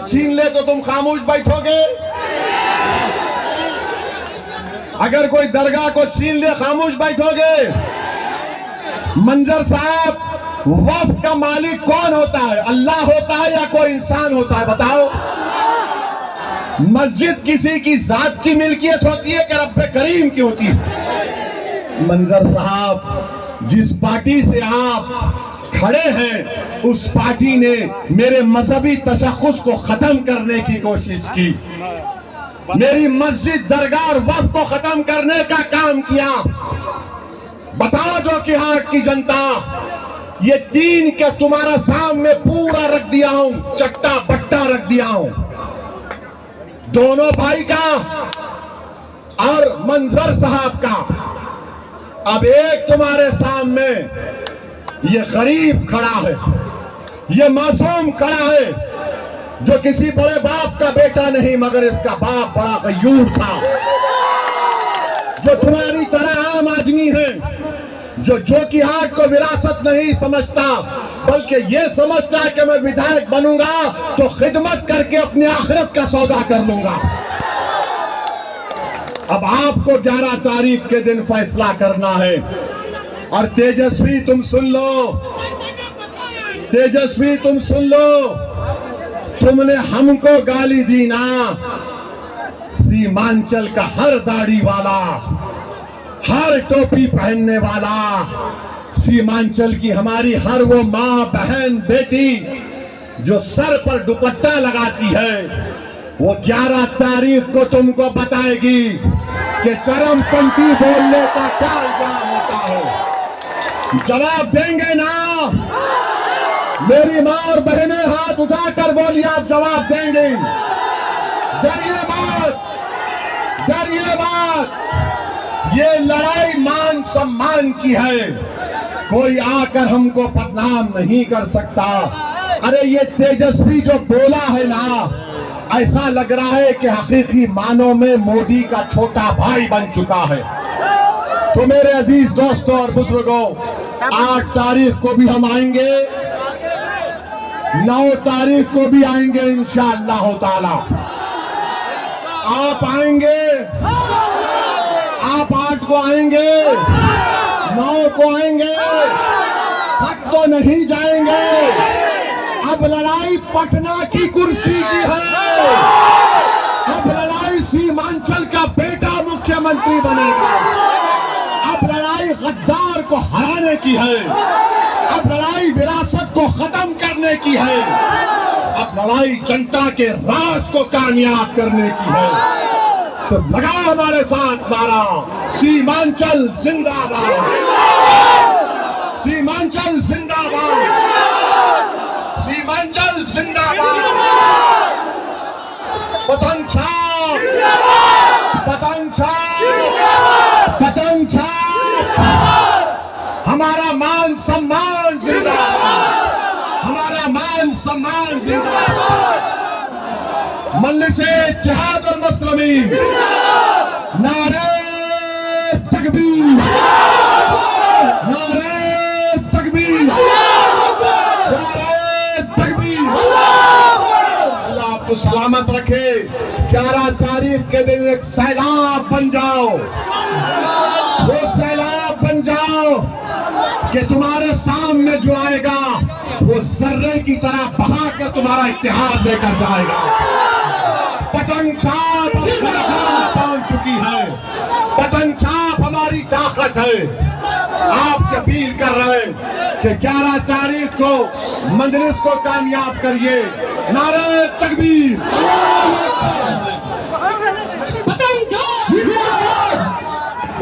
छीन ले तो तुम खामोश बैठोगे? अगर कोई दरगाह को छीन ले खामोश बैठोगे? मंजर साहब, वक्फ का मालिक कौन होता है? अल्लाह होता है या कोई इंसान होता है? बताओ। मस्जिद किसी की जात की मिल्कियत होती है कि रब्बे करीम की होती है? मंजर साहब, जिस पार्टी से आप खड़े हैं उस पार्टी ने मेरे मजहबी तशख्खुस को खत्म करने की कोशिश की, मेरी मस्जिद, दरगाह और वक्फ को खत्म करने का काम किया। बताओ जो कि हाट की जनता, ये दीन के तुम्हारा सामने पूरा रख दिया हूं, चट्टा बट्टा रख दिया हूं, दोनों भाई का और मंजर साहब का। अब एक तुम्हारे सामने ये गरीब खड़ा है, ये मासूम खड़ा है, जो किसी बड़े बाप का बेटा नहीं मगर इसका बाप बड़ा गयूर था, जो तुम्हारी तरह आम आदमी है, जो की हाट को विरासत नहीं समझता बल्कि ये समझता है कि मैं विधायक बनूंगा तो खिदमत करके अपनी आखिरत का सौदा कर लूंगा। अब आपको 11 तारीख के दिन फैसला करना है। और तेजस्वी तुम सुन लो, तेजस्वी तुम सुन लो, तुमने हमको गाली दी ना, सीमांचल का हर दाढ़ी वाला, हर टोपी पहनने वाला, सीमांचल की हमारी हर वो माँ बहन बेटी जो सर पर दुपट्टा लगाती है, वो 11 तारीख को तुमको बताएगी कि चरमपंथी बोलने का क्या इल्जाम होता है। जवाब देंगे ना? मेरी माँ और बहनें हाथ उठाकर बोलिए, आप जवाब देंगे? डरिए मत, डरिए मत। ये लड़ाई मान सम्मान की है, कोई आकर हमको बदनाम नहीं कर सकता। अरे ये तेजस्वी जो बोला है ना, ऐसा लग रहा है कि हकीकी मानों में मोदी का छोटा भाई बन चुका है। तो मेरे अजीज दोस्तों और बुजुर्गों, 8 तारीख को भी हम आएंगे, 9 तारीख को भी आएंगे इंशाअल्लाह ताला। आप आएंगे, आप 8 को आएंगे, 9 को आएंगे, थक तो नहीं जाएंगे। अब लड़ाई पटना की कुर्सी की है, अब लड़ाई सीमांचल का बेटा मुख्यमंत्री बनेगा, अब लड़ाई गद्दार को हराने की है, अब लड़ाई विरासत को खत्म करने की है, अब लड़ाई जनता के राज को कामयाब करने की है। तो लगाओ हमारे साथ नारा, सीमांचल जिंदाबाद, सीमांचल जिंदाबाद, सीमांचल जिंदाबाद। पतंग छाप, पतंग छाप, पतंग छाप। हमारा मान सम्मान जिंदाबाद, हमारा मान सम्मान जिंदाबाद। मजलिसे इत्तेहाद और मुस्लिमीन, नारे तकबीर, नारे तकबीर, नारे तकबीर। अल्लाह आपको सलामत रखे। 11 तारीख के दिन एक सैलाब बन जाओ, वो सैलाब बन जाओ कि तुम्हारे सामने जो आएगा वो सर्रे की तरह बहाकर तुम्हारा इत्तेहाद लेकर जाएगा। पतंग छाप पहुंच चुकी है, पतंग छाप हमारी ताकत है। आपसे अपील कर रहे हैं कि 11 तारीख को मजलिस को कामयाब करिए। नारे तकबीर,